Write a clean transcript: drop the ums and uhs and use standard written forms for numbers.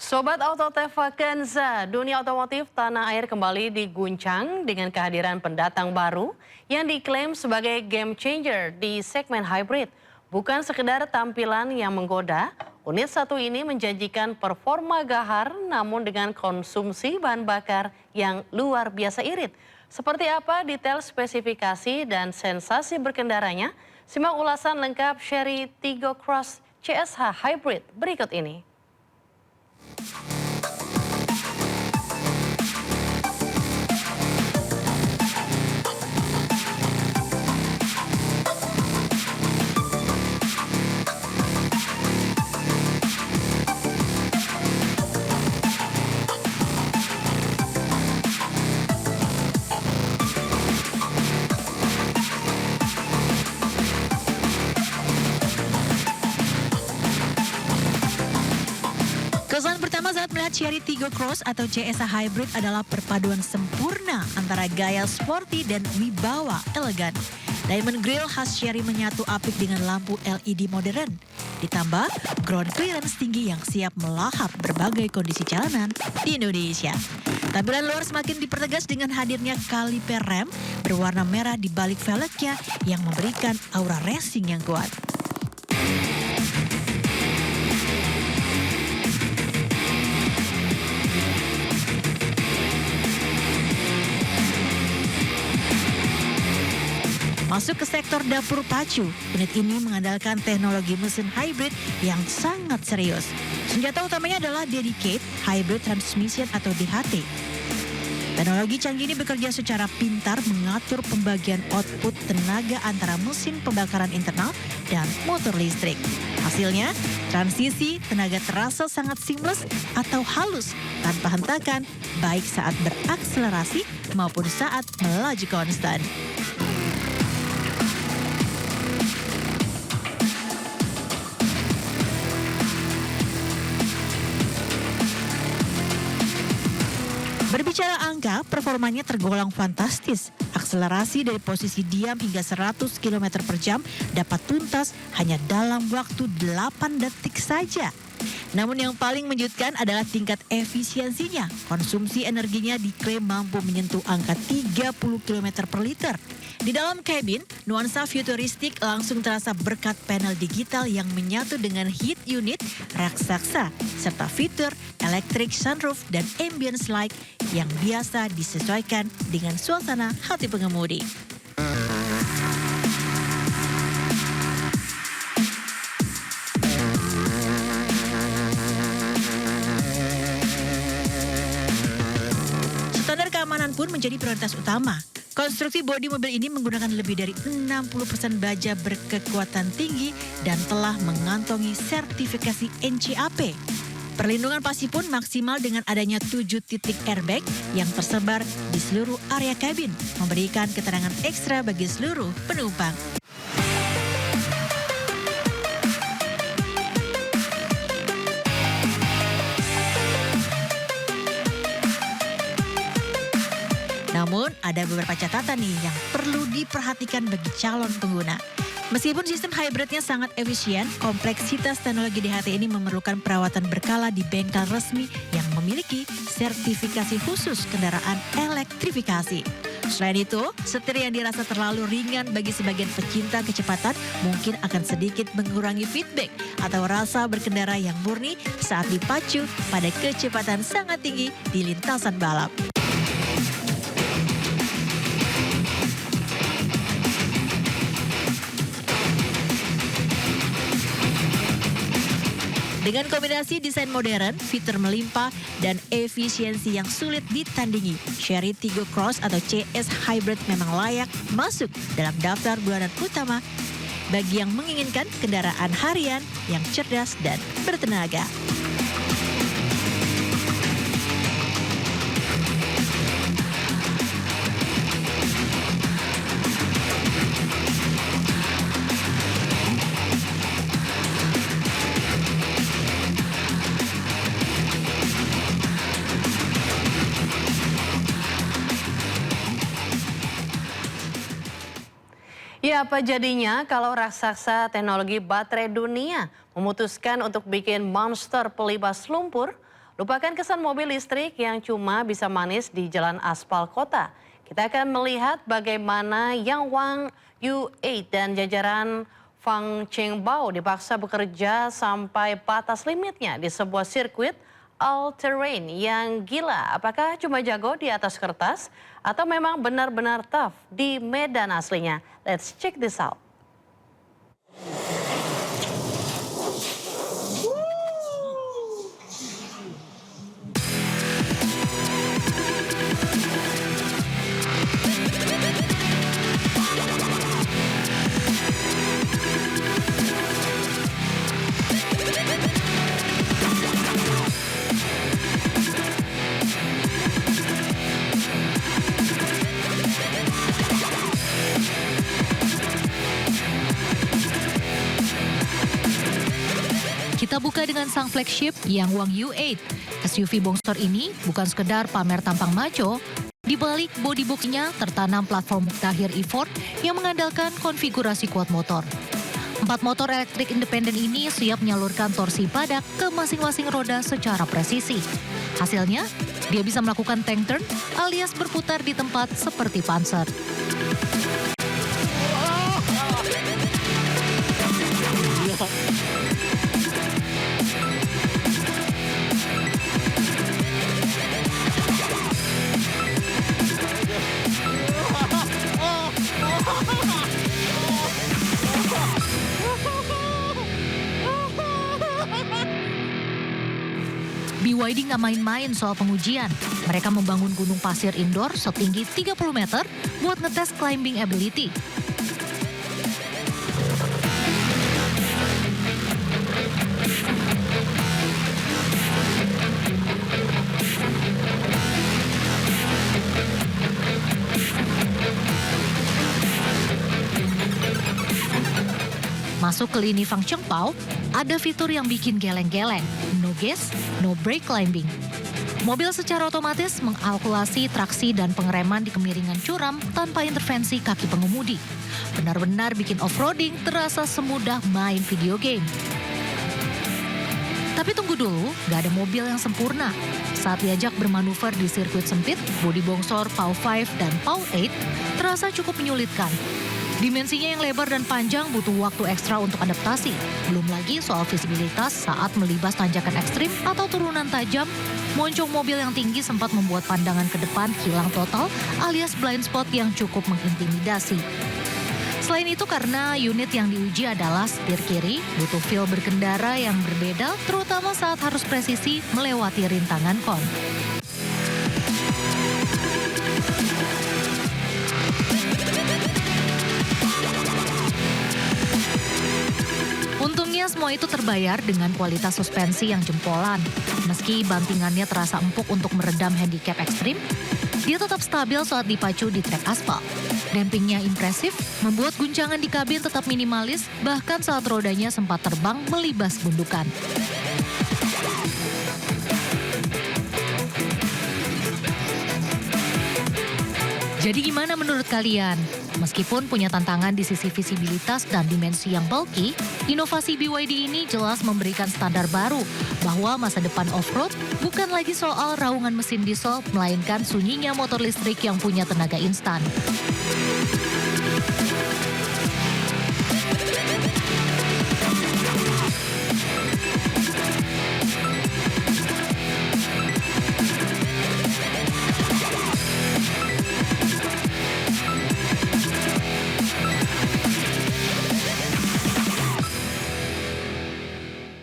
Sobat Autotevakanza, dunia otomotif tanah air kembali diguncang dengan kehadiran pendatang baru yang diklaim sebagai game changer di segmen hybrid. Bukan sekedar tampilan yang menggoda, unit satu ini menjanjikan performa gahar namun dengan konsumsi bahan bakar yang luar biasa irit. Seperti apa detail spesifikasi dan sensasi berkendaranya? Simak ulasan lengkap Chery Tiggo Cross CSH Hybrid berikut ini. Kesan pertama saat melihat Chery Tiggo Cross atau CSH Hybrid adalah perpaduan sempurna antara gaya sporty dan wibawa elegan. Diamond grille khas Chery menyatu apik dengan lampu LED modern. Ditambah ground clearance tinggi yang siap melahap berbagai kondisi jalanan di Indonesia. Tampilan luar semakin dipertegas dengan hadirnya kaliper rem berwarna merah di balik velgnya yang memberikan aura racing yang kuat. Masuk ke sektor dapur pacu, unit ini mengandalkan teknologi mesin hybrid yang sangat serius. Senjata utamanya adalah Dedicated Hybrid Transmission atau DHT. Teknologi canggih ini bekerja secara pintar mengatur pembagian output tenaga antara mesin pembakaran internal dan motor listrik. Hasilnya, transisi tenaga terasa sangat seamless atau halus tanpa hentakan, baik saat berakselerasi maupun saat melaju konstan. Berbicara angka, performanya tergolong fantastis. Akselerasi dari posisi diam hingga 100 km per jam dapat tuntas hanya dalam waktu 8 detik saja. Namun yang paling mengejutkan adalah tingkat efisiensinya. Konsumsi energinya diklaim mampu menyentuh angka 30 km per liter. Di dalam kabin, nuansa futuristik langsung terasa berkat panel digital yang menyatu dengan heat unit raksasa, serta fitur electric sunroof dan ambience light yang biasa disesuaikan dengan suasana hati pengemudi. Standar keamanan pun menjadi prioritas utama. Konstruksi bodi mobil ini menggunakan lebih dari 60% baja berkekuatan tinggi dan telah mengantongi sertifikasi NCAP. Perlindungan pasti pun maksimal dengan adanya 7 titik airbag yang tersebar di seluruh area kabin, memberikan keterangan ekstra bagi seluruh penumpang. Namun ada beberapa catatan nih yang perlu diperhatikan bagi calon pengguna. Meskipun sistem hybridnya sangat efisien, kompleksitas teknologi DHT ini memerlukan perawatan berkala di bengkel resmi yang memiliki sertifikasi khusus kendaraan elektrifikasi. Selain itu, setir yang dirasa terlalu ringan bagi sebagian pecinta kecepatan mungkin akan sedikit mengurangi feedback atau rasa berkendara yang murni saat dipacu pada kecepatan sangat tinggi di lintasan balap. Dengan kombinasi desain modern, fitur melimpah, dan efisiensi yang sulit ditandingi, Chery Tiggo Cross atau CS Hybrid memang layak masuk dalam daftar bulanan utama bagi yang menginginkan kendaraan harian yang cerdas dan bertenaga. Ya, apa jadinya kalau raksasa teknologi baterai dunia memutuskan untuk bikin monster pelibas lumpur? Lupakan kesan mobil listrik yang cuma bisa manis di jalan aspal kota. Kita akan melihat bagaimana Yang Wang U8 dan jajaran Fang Chengbao dipaksa bekerja sampai batas limitnya di sebuah sirkuit all-terrain yang gila. Apakah cuma jago di atas kertas atau memang benar-benar tough di medan aslinya? Let's check this out. Kita buka dengan sang flagship Yang Wang U8. SUV bongsor ini bukan sekedar pamer tampang maco, di balik bodybooknya tertanam platform Muktahir E-Ford yang mengandalkan konfigurasi quad motor. 4 motor elektrik independen ini siap menyalurkan torsi padat ke masing-masing roda secara presisi. Hasilnya, dia bisa melakukan tank turn alias berputar di tempat seperti panser. BYD nggak main-main soal pengujian. Mereka membangun gunung pasir indoor setinggi 30 meter buat ngetes climbing ability. Masuk ke lini Fang Chengbao, ada fitur yang bikin geleng-geleng, no gas, no brake climbing. Mobil secara otomatis mengalkulasi traksi dan pengereman di kemiringan curam tanpa intervensi kaki pengemudi. Benar-benar bikin off-roading terasa semudah main video game. Tapi tunggu dulu, gak ada mobil yang sempurna. Saat diajak bermanuver di sirkuit sempit, bodi bongsor PAW 5 dan PAW 8 terasa cukup menyulitkan. Dimensinya yang lebar dan panjang butuh waktu ekstra untuk adaptasi. Belum lagi soal visibilitas saat melibas tanjakan ekstrim atau turunan tajam, moncong mobil yang tinggi sempat membuat pandangan ke depan hilang total alias blind spot yang cukup mengintimidasi. Selain itu karena unit yang diuji adalah setir kiri, butuh feel berkendara yang berbeda terutama saat harus presisi melewati rintangan kon. Untungnya semua itu terbayar dengan kualitas suspensi yang jempolan. Meski bantingannya terasa empuk untuk meredam handicap ekstrim, dia tetap stabil saat dipacu di trek aspal. Dampingnya impresif, membuat guncangan di kabin tetap minimalis, bahkan saat rodanya sempat terbang melibas gundukan. Jadi gimana menurut kalian? Meskipun punya tantangan di sisi visibilitas dan dimensi yang bulky, inovasi BYD ini jelas memberikan standar baru bahwa masa depan off-road bukan lagi soal raungan mesin diesel, melainkan sunyinya motor listrik yang punya tenaga instan.